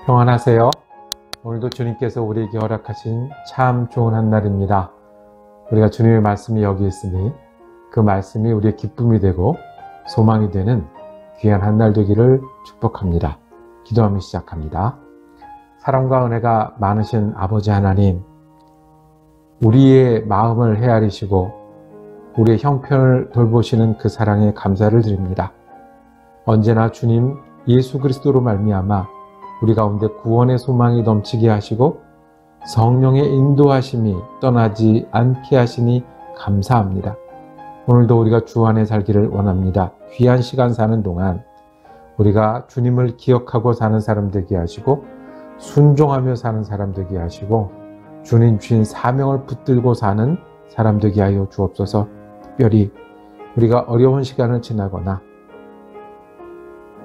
평안하세요. 오늘도 주님께서 우리에게 허락하신 참 좋은 한 날입니다. 우리가 주님의 말씀이 여기 있으니 그 말씀이 우리의 기쁨이 되고 소망이 되는 귀한 한 날 되기를 축복합니다. 기도하며 시작합니다. 사랑과 은혜가 많으신 아버지 하나님, 우리의 마음을 헤아리시고 우리의 형편을 돌보시는 그 사랑에 감사를 드립니다. 언제나 주님 예수 그리스도로 말미암아 우리 가운데 구원의 소망이 넘치게 하시고 성령의 인도하심이 떠나지 않게 하시니 감사합니다. 오늘도 우리가 주 안에 살기를 원합니다. 귀한 시간 사는 동안 우리가 주님을 기억하고 사는 사람 되게 하시고 순종하며 사는 사람 되게 하시고 주님 주신 사명을 붙들고 사는 사람 되게 하여 주옵소서. 특별히 우리가 어려운 시간을 지나거나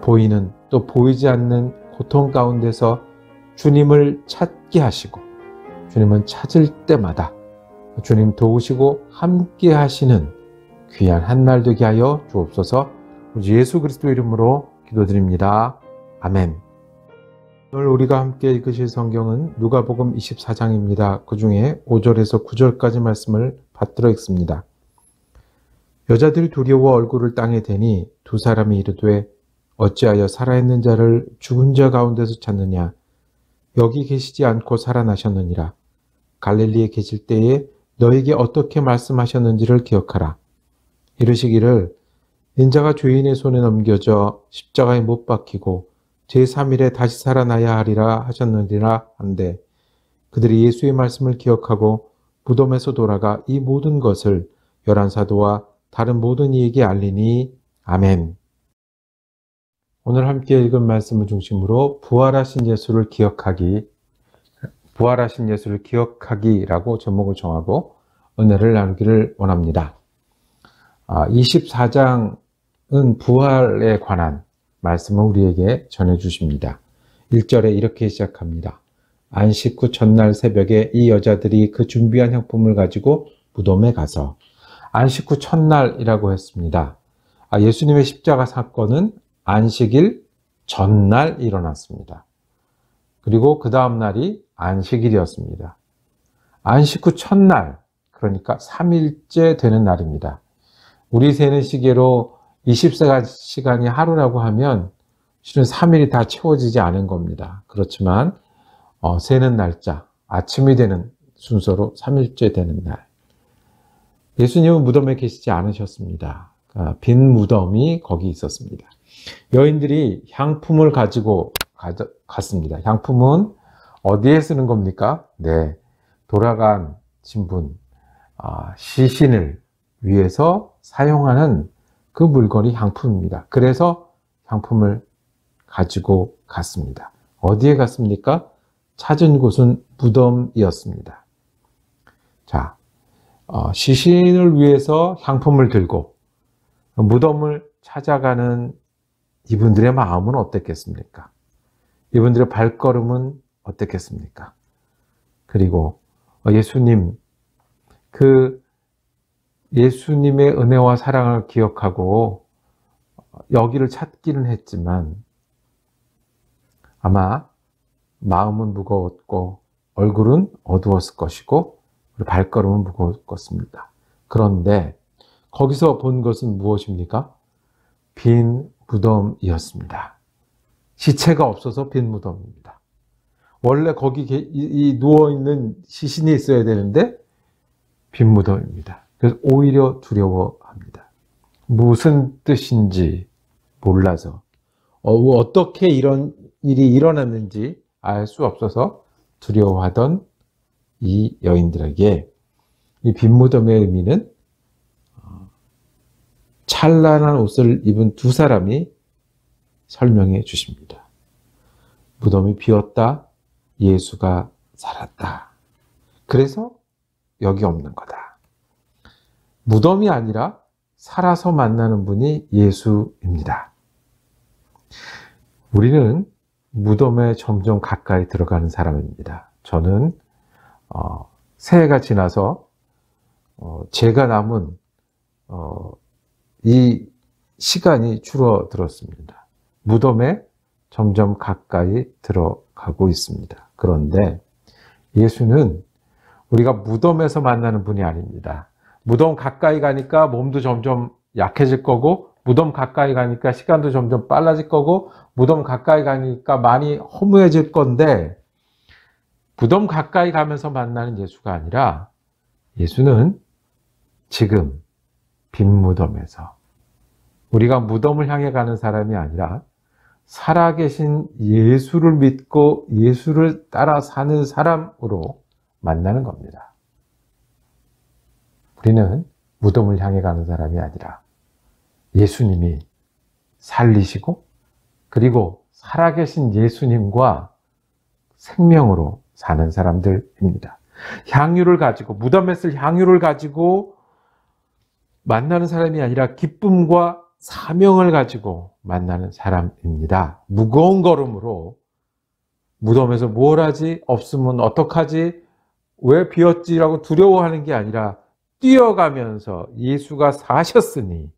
보이는 또 보이지 않는 고통 가운데서 주님을 찾게 하시고 주님은 찾을 때마다 주님 도우시고 함께 하시는 귀한 한 날 되게 하여 주옵소서. 예수 그리스도 이름으로 기도드립니다. 아멘. 오늘 우리가 함께 읽으실 성경은 누가복음 24장입니다. 그 중에 5절에서 9절까지 말씀을 받들어 읽습니다. 여자들이 두려워 얼굴을 땅에 대니 두 사람이 이르되 어찌하여 살아있는 자를 죽은 자 가운데서 찾느냐? 여기 계시지 않고 살아나셨느니라. 갈릴리에 계실 때에 너에게 어떻게 말씀하셨는지를 기억하라. 이르시기를 인자가 죄인의 손에 넘겨져 십자가에 못 박히고 제3일에 다시 살아나야 하리라 하셨느니라 한데 그들이 예수의 말씀을 기억하고 무덤에서 돌아가 이 모든 것을 열한 사도와 다른 모든 이에게 알리니 아멘. 오늘 함께 읽은 말씀을 중심으로 부활하신 예수를 기억하기라고 제목을 정하고 은혜를 나누기를 원합니다. 24장은 부활에 관한 말씀을 우리에게 전해주십니다. 1절에 이렇게 시작합니다. 안식 후 전날 새벽에 이 여자들이 그 준비한 향품을 가지고 무덤에 가서 안식 후 첫날이라고 했습니다. 예수님의 십자가 사건은 안식일 전날 일어났습니다. 그리고 그 다음 날이 안식일이었습니다. 안식 후 첫날, 그러니까 3일째 되는 날입니다. 우리 세는 시계로 24시간이 하루라고 하면 실은 3일이 다 채워지지 않은 겁니다. 그렇지만 세는 날짜, 아침이 되는 순서로 3일째 되는 날. 예수님은 무덤에 계시지 않으셨습니다. 빈 무덤이 거기 있었습니다. 여인들이 향품을 가지고 갔습니다. 향품은 어디에 쓰는 겁니까? 네, 돌아간 신분, 시신을 위해서 사용하는 그 물건이 향품입니다. 그래서 향품을 가지고 갔습니다. 어디에 갔습니까? 찾은 곳은 무덤이었습니다. 자, 시신을 위해서 향품을 들고 무덤을 찾아가는 이분들의 마음은 어땠겠습니까? 이분들의 발걸음은 어땠겠습니까? 그리고 예수님의 은혜와 사랑을 기억하고 여기를 찾기는 했지만 아마 마음은 무거웠고 얼굴은 어두웠을 것이고 발걸음은 무거울 것입니다. 그런데 거기서 본 것은 무엇입니까? 빈 무덤이었습니다. 시체가 없어서 빈 무덤입니다. 원래 거기 누워있는 시신이 있어야 되는데 빈 무덤입니다. 그래서 오히려 두려워합니다. 무슨 뜻인지 몰라서 어떻게 이런 일이 일어났는지 알 수 없어서 두려워하던 이 여인들에게 이 빈 무덤의 의미는 찬란한 옷을 입은 두 사람이 설명해 주십니다. 무덤이 비었다. 예수가 살았다. 그래서 여기 없는 거다. 무덤이 아니라 살아서 만나는 분이 예수입니다. 우리는 무덤에 점점 가까이 들어가는 사람입니다. 저는 새해가 지나서 제가 남은 이 시간이 줄어들었습니다. 무덤에 점점 가까이 들어가 기억하고 있습니다. 그런데 예수는 우리가 무덤에서 만나는 분이 아닙니다. 무덤 가까이 가니까 몸도 점점 약해질 거고, 무덤 가까이 가니까 시간도 점점 빨라질 거고, 무덤 가까이 가니까 많이 허무해질 건데, 무덤 가까이 가면서 만나는 예수가 아니라 예수는 지금 빈 무덤에서, 우리가 무덤을 향해 가는 사람이 아니라 살아계신 예수를 믿고 예수를 따라 사는 사람으로 만나는 겁니다. 우리는 무덤을 향해 가는 사람이 아니라 예수님이 살리시고 그리고 살아계신 예수님과 생명으로 사는 사람들입니다. 향유를 가지고, 무덤에 쓸 향유를 가지고 만나는 사람이 아니라 기쁨과 사명을 가지고 만나는 사람입니다. 무거운 걸음으로 무덤에서 뭘 하지? 없으면 어떡하지? 왜 비었지라고 두려워하는 게 아니라 뛰어가면서 예수가 사셨으니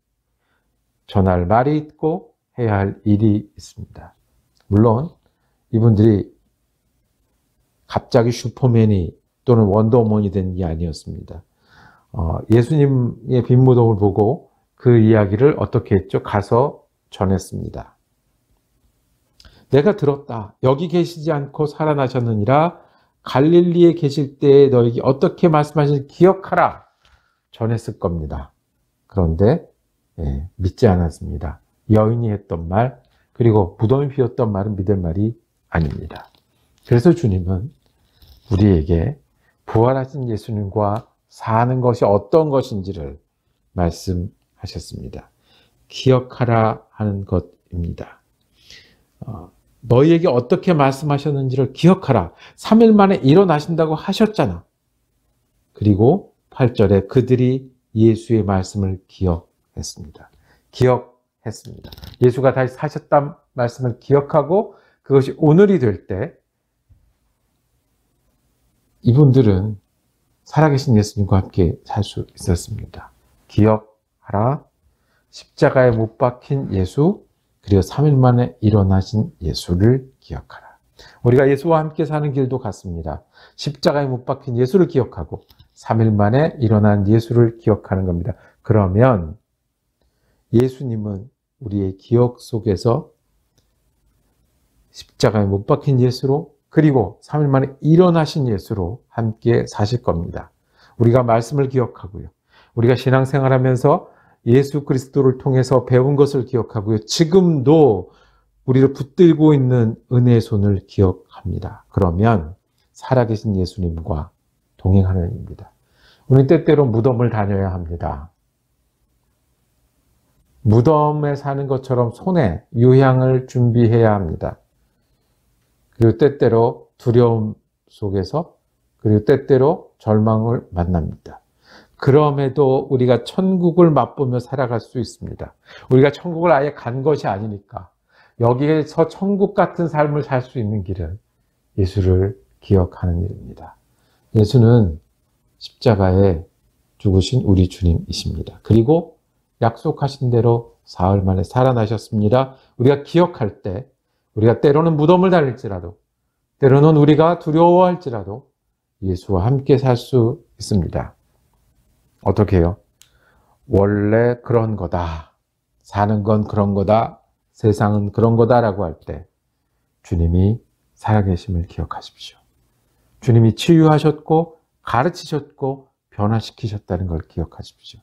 전할 말이 있고 해야 할 일이 있습니다. 물론 이분들이 갑자기 슈퍼맨이 또는 원더우먼이 된 게 아니었습니다. 예수님의 빈 무덤을 보고 그 이야기를 어떻게 했죠? 가서 전했습니다. 내가 들었다. 여기 계시지 않고 살아나셨느니라. 갈릴리에 계실 때에 너에게 어떻게 말씀하시는지 기억하라. 전했을 겁니다. 그런데 믿지 않았습니다. 여인이 했던 말, 그리고 무덤이 비었던 말은 믿을 말이 아닙니다. 그래서 주님은 우리에게 부활하신 예수님과 사는 것이 어떤 것인지를 말씀하셨습니다. 기억하라 하는 것입니다. 너희에게 어떻게 말씀하셨는지를 기억하라. 3일 만에 일어나신다고 하셨잖아. 그리고 8절에 그들이 예수의 말씀을 기억했습니다. 기억했습니다. 예수가 다시 사셨다는 말씀을 기억하고 그것이 오늘이 될 때 이분들은 살아계신 예수님과 함께 살 수 있었습니다. 기억하라. 십자가에 못 박힌 예수, 그리고 3일 만에 일어나신 예수를 기억하라. 우리가 예수와 함께 사는 길도 같습니다. 십자가에 못 박힌 예수를 기억하고 3일 만에 일어난 예수를 기억하는 겁니다. 그러면 예수님은 우리의 기억 속에서 십자가에 못 박힌 예수로, 그리고 3일 만에 일어나신 예수로 함께 사실 겁니다. 우리가 말씀을 기억하고요. 우리가 신앙생활하면서 예수 그리스도를 통해서 배운 것을 기억하고요. 지금도 우리를 붙들고 있는 은혜의 손을 기억합니다. 그러면 살아계신 예수님과 동행하는 일입니다. 우리는 때때로 무덤을 다녀야 합니다. 무덤에 사는 것처럼 손에 유향을 준비해야 합니다. 그리고 때때로 두려움 속에서, 그리고 때때로 절망을 만납니다. 그럼에도 우리가 천국을 맛보며 살아갈 수 있습니다. 우리가 천국을 아예 간 것이 아니니까 여기에서 천국 같은 삶을 살 수 있는 길은 예수를 기억하는 일입니다. 예수는 십자가에 죽으신 우리 주님이십니다. 그리고 약속하신 대로 사흘 만에 살아나셨습니다. 우리가 기억할 때, 우리가 때로는 무덤을 다닐지라도, 때로는 우리가 두려워할지라도 예수와 함께 살 수 있습니다. 어떻게 해요? 원래 그런 거다. 사는 건 그런 거다. 세상은 그런 거다라고 할 때 주님이 살아계심을 기억하십시오. 주님이 치유하셨고 가르치셨고 변화시키셨다는 걸 기억하십시오.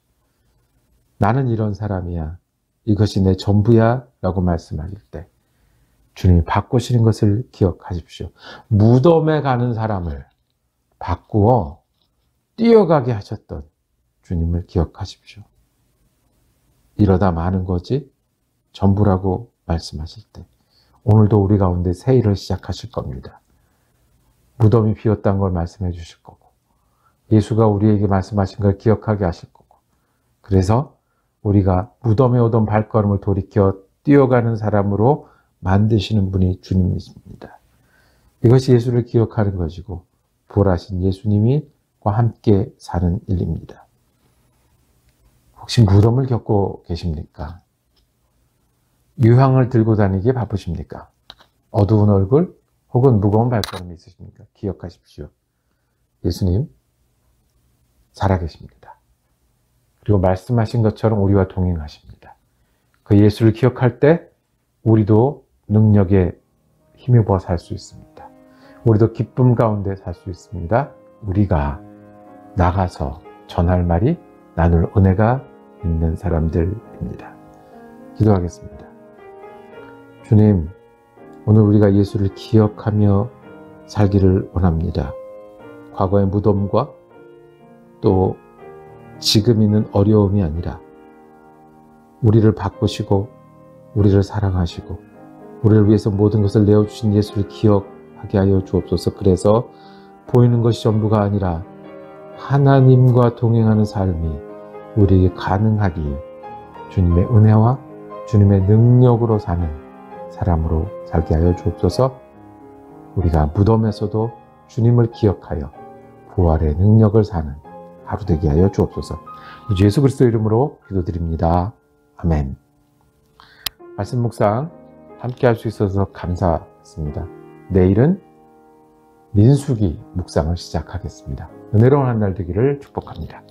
나는 이런 사람이야. 이것이 내 전부야 라고 말씀하실 때 주님이 바꾸시는 것을 기억하십시오. 무덤에 가는 사람을 바꾸어 뛰어가게 하셨던 주님을 기억하십시오. 이러다 마는 거지 전부라고 말씀하실 때 오늘도 우리 가운데 새 일을 시작하실 겁니다. 무덤이 비었다는 걸 말씀해 주실 거고, 예수가 우리에게 말씀하신 걸 기억하게 하실 거고, 그래서 우리가 무덤에 오던 발걸음을 돌이켜 뛰어가는 사람으로 만드시는 분이 주님이십니다. 이것이 예수를 기억하는 것이고 부활하신 예수님과 함께 사는 일입니다. 혹시 무덤을 겪고 계십니까? 유향을 들고 다니기에 바쁘십니까? 어두운 얼굴, 혹은 무거운 발걸음이 있으십니까? 기억하십시오. 예수님 살아계십니다. 그리고 말씀하신 것처럼 우리와 동행하십니다. 그 예수를 기억할 때 우리도 능력에 힘입어 살 수 있습니다. 우리도 기쁨 가운데 살 수 있습니다. 우리가 나가서 전할 말이 나눌 은혜가 있는 사람들입니다. 기도하겠습니다. 주님, 오늘 우리가 예수를 기억하며 살기를 원합니다. 과거의 무덤과 또 지금 있는 어려움이 아니라 우리를 바꾸시고 우리를 사랑하시고 우리를 위해서 모든 것을 내어주신 예수를 기억하게 하여 주옵소서. 그래서 보이는 것이 전부가 아니라 하나님과 동행하는 삶이 우리에게 가능하기 주님의 은혜와 주님의 능력으로 사는 사람으로 살게 하여 주옵소서. 우리가 무덤에서도 주님을 기억하여 부활의 능력을 사는 하루 되게 하여 주옵소서. 예수 그리스도 이름으로 기도드립니다. 아멘. 말씀 묵상 함께 할 수 있어서 감사했습니다. 내일은 민수기 묵상을 시작하겠습니다. 은혜로운 한 날 되기를 축복합니다.